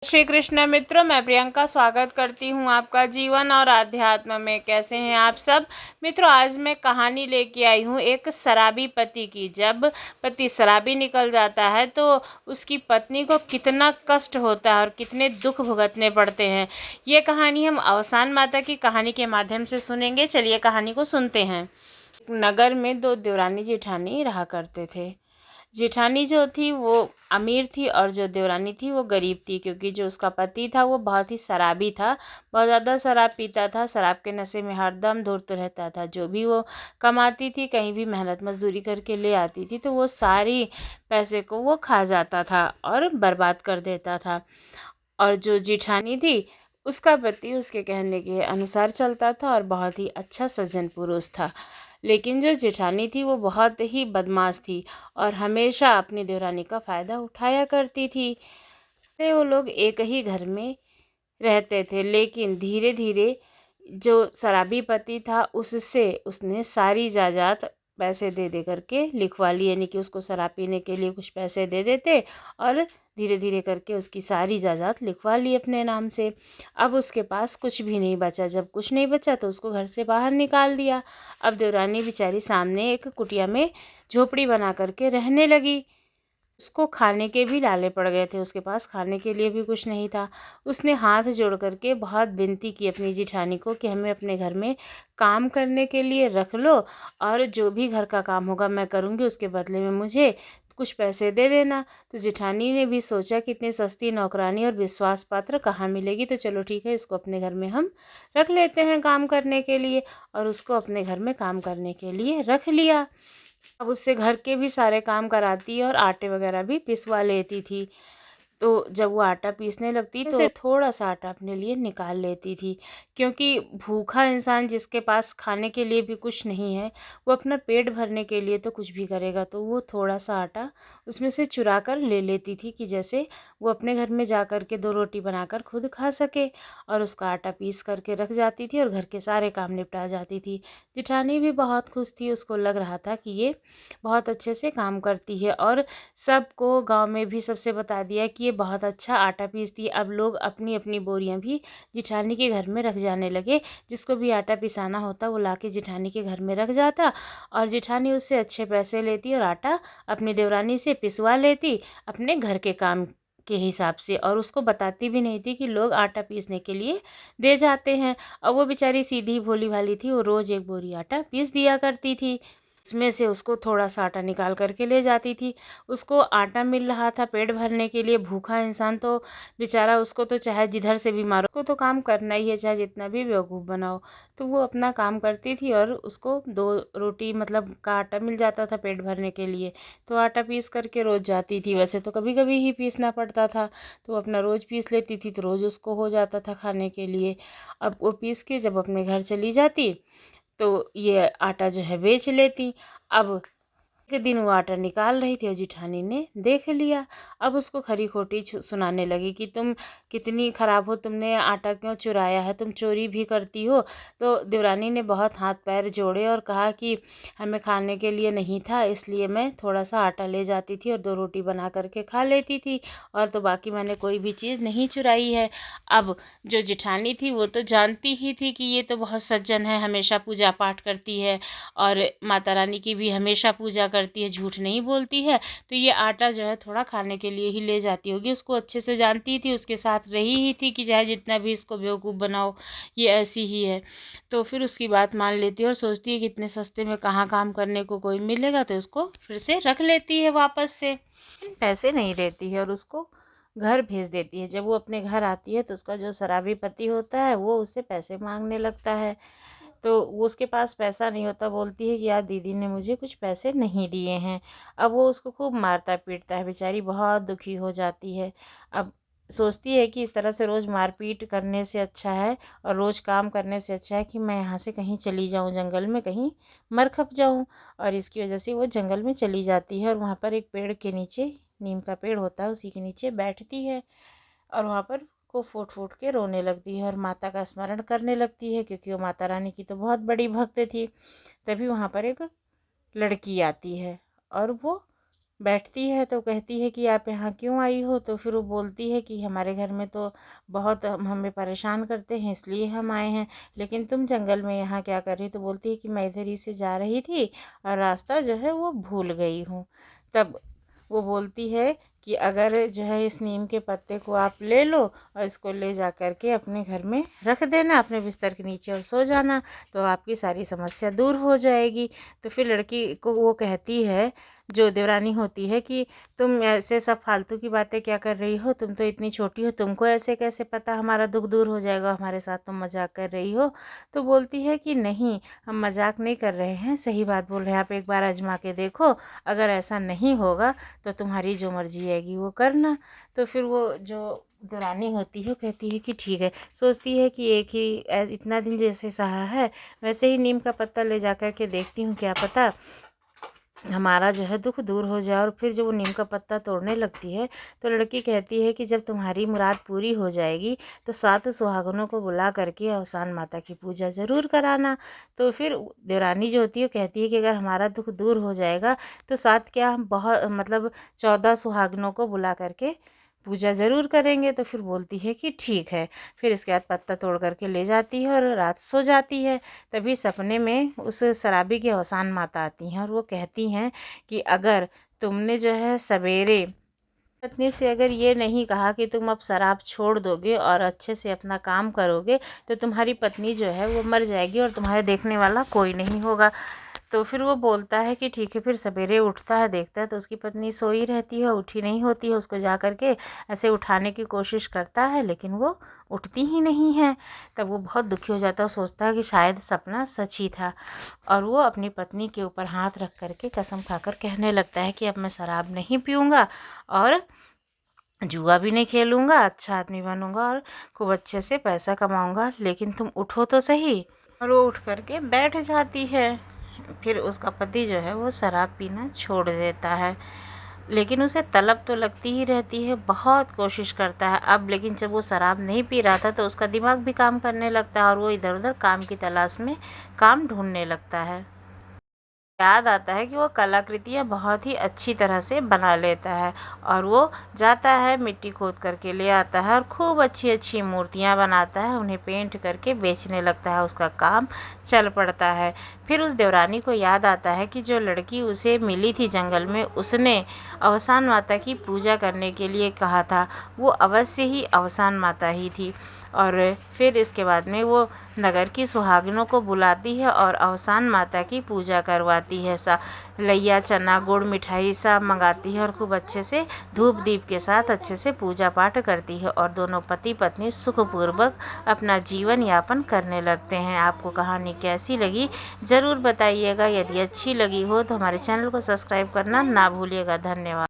श्री कृष्ण मित्रों, मैं प्रियंका स्वागत करती हूँ आपका जीवन और आध्यात्म में। कैसे हैं आप सब मित्रों? आज मैं कहानी लेके आई हूँ एक शराबी पति की। जब पति शराबी निकल जाता है तो उसकी पत्नी को कितना कष्ट होता है और कितने दुख भुगतने पड़ते हैं। ये कहानी हम अवसान माता की कहानी के माध्यम से सुनेंगे। चलिए कहानी को सुनते हैं। नगर में दो देवरानी जेठानी रहा करते थे। जेठानी जो थी वो अमीर थी और जो देवरानी थी वो गरीब थी, क्योंकि जो उसका पति था वो बहुत ही शराबी था। बहुत ज़्यादा शराब पीता था, शराब के नशे में हरदम धुत रहता था। जो भी वो कमाती थी, कहीं भी मेहनत मजदूरी करके ले आती थी, तो वो सारी पैसे को वो खा जाता था और बर्बाद कर देता था। और जो जेठानी थी उसका पति उसके कहने के अनुसार चलता था और बहुत ही अच्छा सज्जन पुरुष था। लेकिन जो जेठानी थी वो बहुत ही बदमाश थी और हमेशा अपनी देवरानी का फ़ायदा उठाया करती थी। वो लोग एक ही घर में रहते थे, लेकिन धीरे धीरे जो शराबी पति था उससे उसने सारी जायदाद पैसे दे दे करके लिखवा ली। यानी कि उसको शराब पीने के लिए कुछ पैसे दे देते और धीरे धीरे करके उसकी सारी जायदाद लिखवा ली अपने नाम से। अब उसके पास कुछ भी नहीं बचा। जब कुछ नहीं बचा तो उसको घर से बाहर निकाल दिया। अब देवरानी बेचारी सामने एक कुटिया में झोपड़ी बना करके रहने लगी। उसको खाने के भी लाले पड़ गए थे, उसके पास खाने के लिए भी कुछ नहीं था। उसने हाथ जोड़ करके बहुत विनती की अपनी जेठानी को कि हमें अपने घर में काम करने के लिए रख लो और जो भी घर का काम होगा मैं करूँगी, उसके बदले में मुझे कुछ पैसे दे देना। तो जेठानी ने भी सोचा कि इतनी सस्ती नौकरानी और विश्वास पात्र कहाँ मिलेगी, तो चलो ठीक है, इसको अपने घर में हम रख लेते हैं काम करने के लिए। और उसको अपने घर में काम करने के लिए रख लिया। अब उससे घर के भी सारे काम कराती और आटे वगैरह भी पिसवा लेती थी। तो जब वो आटा पीसने लगती तो थोड़ा सा आटा अपने लिए निकाल लेती थी, क्योंकि भूखा इंसान जिसके पास खाने के लिए भी कुछ नहीं है, वो अपना पेट भरने के लिए तो कुछ भी करेगा। तो वो थोड़ा सा आटा उसमें से चुरा कर ले लेती थी कि जैसे वो अपने घर में जा कर के दो रोटी बनाकर खुद खा सके। और उसका आटा पीस करके रख जाती थी और घर के सारे काम निपटा जाती थी। जेठानी भी बहुत खुश थी। उसको लग रहा था कि ये बहुत अच्छे से काम करती है और सबको गांव में भी सबसे बता दिया कि ये बहुत अच्छा आटा पीसती है। अब लोग अपनी अपनी बोरियां भी जेठानी के घर में रख जाने लगे। जिसको भी आटा पिसाना होता वो लाके जेठानी के घर में रख जाता और जेठानी उससे अच्छे पैसे लेती और आटा अपनी देवरानी से पिसवा लेती अपने घर के काम के हिसाब से। और उसको बताती भी नहीं थी कि लोग आटा पीसने के लिए दे जाते हैं। और वो बेचारी सीधी भोली भाली थी, वो रोज़ एक बोरी आटा पीस दिया करती थी। उसमें से उसको थोड़ा सा आटा निकाल करके ले जाती थी। उसको आटा मिल रहा था पेट भरने के लिए। भूखा इंसान तो बेचारा, उसको तो चाहे जिधर से भी मारो, उसको तो काम करना ही है, चाहे जितना भी बेवकूफ़ बनाओ। तो वो अपना काम करती थी और उसको दो रोटी मतलब का आटा मिल जाता था पेट भरने के लिए। तो आटा पीस करके रोज़ जाती थी। वैसे तो कभी कभी ही पीसना पड़ता था, तो अपना रोज़ पीस लेती थी, तो रोज़ उसको हो जाता था खाने के लिए। अब वो पीस के जब अपने घर चली जाती तो ये आटा जो है बेच लेती। अब एक दिन वो आटा निकाल रही थी और जेठानी ने देख लिया। अब उसको खरी खोटी सुनाने लगी कि तुम कितनी ख़राब हो, तुमने आटा क्यों चुराया है, तुम चोरी भी करती हो। तो देवरानी ने बहुत हाथ पैर जोड़े और कहा कि हमें खाने के लिए नहीं था, इसलिए मैं थोड़ा सा आटा ले जाती थी और दो रोटी बना करके खा लेती थी, और तो बाकी मैंने कोई भी चीज़ नहीं चुराई है। अब जो जेठानी थी वो तो जानती ही थी कि ये तो बहुत सज्जन है, हमेशा पूजा पाठ करती है और माता रानी की भी हमेशा पूजा करती है, झूठ नहीं बोलती है। तो ये आटा जो है थोड़ा खाने के लिए ही ले जाती होगी। उसको अच्छे से जानती थी, उसके साथ रही ही थी कि चाहे जितना भी इसको बेवकूफ़ बनाओ ये ऐसी ही है। तो फिर उसकी बात मान लेती है और सोचती है कि इतने सस्ते में कहाँ काम करने को कोई मिलेगा, तो उसको फिर से रख लेती है वापस से। पैसे नहीं देती है और उसको घर भेज देती है। जब वो अपने घर आती है तो उसका जो शराबी पति होता है वो उससे पैसे मांगने लगता है। तो वो उसके पास पैसा नहीं होता, बोलती है कि यार दीदी ने मुझे कुछ पैसे नहीं दिए हैं। अब वो उसको खूब मारता पीटता है, बेचारी बहुत दुखी हो जाती है। अब सोचती है कि इस तरह से रोज़ मारपीट करने से अच्छा है और रोज़ काम करने से अच्छा है कि मैं यहाँ से कहीं चली जाऊँ, जंगल में कहीं मर खप जाऊँ। और इसकी वजह से वो जंगल में चली जाती है और वहाँ पर एक पेड़ के नीचे, नीम का पेड़ होता है, उसी के नीचे बैठती है और वहाँ पर को फूट फूट के रोने लगती है और माता का स्मरण करने लगती है, क्योंकि वो माता रानी की तो बहुत बड़ी भक्त थी। तभी वहाँ पर एक लड़की आती है और वो बैठती है तो कहती है कि आप यहाँ क्यों आई हो। तो फिर वो बोलती है कि हमारे घर में तो बहुत हमें परेशान करते हैं, इसलिए हम आए हैं। लेकिन तुम जंगल में यहाँ क्या कर रही हो। तो बोलती है कि मैं इधर ही से जा रही थी और रास्ता जो है वो भूल गई हूँ। तब वो बोलती है कि अगर जो है इस नीम के पत्ते को आप ले लो और इसको ले जा कर के अपने घर में रख देना, अपने बिस्तर के नीचे, और सो जाना, तो आपकी सारी समस्या दूर हो जाएगी। तो फिर लड़की को वो कहती है, जो देवरानी होती है, कि तुम ऐसे सब फालतू की बातें क्या कर रही हो, तुम तो इतनी छोटी हो, तुमको ऐसे कैसे पता हमारा दुख दूर हो जाएगा, हमारे साथ तुम मजाक कर रही हो। तो बोलती है कि नहीं, हम मजाक नहीं कर रहे हैं, सही बात बोल रहे हैं, आप एक बार आजमा के देखो, अगर ऐसा नहीं होगा तो तुम्हारी जो मर्जी आएगी वो करना। तो फिर वो जो देवरानी होती है कहती है कि ठीक है। सोचती है कि एक ही इतना दिन जैसे सहा है, वैसे ही नीम का पत्ता ले जा कर के देखती हूँ, क्या पता हमारा जो है दुख दूर हो जाए। और फिर जब वो नीम का पत्ता तोड़ने लगती है तो लड़की कहती है कि जब तुम्हारी मुराद पूरी हो जाएगी तो 7 सुहागनों को बुला करके अवसान माता की पूजा ज़रूर कराना। तो फिर देवरानी जो होती है कहती है कि अगर हमारा दुख दूर हो जाएगा तो 7 क्या, हम बहुत मतलब 14 सुहागनों को बुला करके पूजा ज़रूर करेंगे। तो फिर बोलती है कि ठीक है। फिर इसके बाद पत्ता तोड़ करके ले जाती है और रात सो जाती है। तभी सपने में उस शराबी की अवसान माता आती हैं और वो कहती हैं कि अगर तुमने जो है सवेरे पत्नी से अगर ये नहीं कहा कि तुम अब शराब छोड़ दोगे और अच्छे से अपना काम करोगे, तो तुम्हारी पत्नी जो है वो मर जाएगी और तुम्हारे देखने वाला कोई नहीं होगा। तो फिर वो बोलता है कि ठीक है। फिर सवेरे उठता है, देखता है तो उसकी पत्नी सोई रहती है, उठी नहीं होती है। उसको जा कर के ऐसे उठाने की कोशिश करता है, लेकिन वो उठती ही नहीं है। तब वो बहुत दुखी हो जाता है, सोचता है कि शायद सपना सच ही था। और वो अपनी पत्नी के ऊपर हाथ रख कर के कसम खाकर कहने लगता है कि अब मैं शराब नहीं पीऊँगा और जुआ भी नहीं खेलूँगा, अच्छा आदमी बनूँगा और खूब अच्छे से पैसा कमाऊँगा, लेकिन तुम उठो तो सही। और वो उठ कर के बैठ जाती है। फिर उसका पति जो है वो शराब पीना छोड़ देता है, लेकिन उसे तलब तो लगती ही रहती है, बहुत कोशिश करता है अब। लेकिन जब वो शराब नहीं पी रहा था तो उसका दिमाग भी काम करने लगता है और वो इधर उधर काम की तलाश में काम ढूंढने लगता है। याद आता है कि वो कलाकृतियाँ बहुत ही अच्छी तरह से बना लेता है और वो जाता है, मिट्टी खोद करके ले आता है और खूब अच्छी अच्छी मूर्तियाँ बनाता है, उन्हें पेंट करके बेचने लगता है, उसका काम चल पड़ता है। फिर उस देवरानी को याद आता है कि जो लड़की उसे मिली थी जंगल में, उसने अवसान माता की पूजा करने के लिए कहा था, वो अवश्य ही अवसान माता ही थी। और फिर इसके बाद में वो नगर की सुहागिनों को बुलाती है और अवसान माता की पूजा करवाती है। लैया, चना, गुड़, मिठाई सब मंगाती है और खूब अच्छे से धूप दीप के साथ अच्छे से पूजा पाठ करती है और दोनों पति पत्नी सुखपूर्वक अपना जीवन यापन करने लगते हैं। आपको कहानी कैसी लगी ज़रूर बताइएगा। यदि अच्छी लगी हो तो हमारे चैनल को सब्सक्राइब करना ना भूलिएगा। धन्यवाद।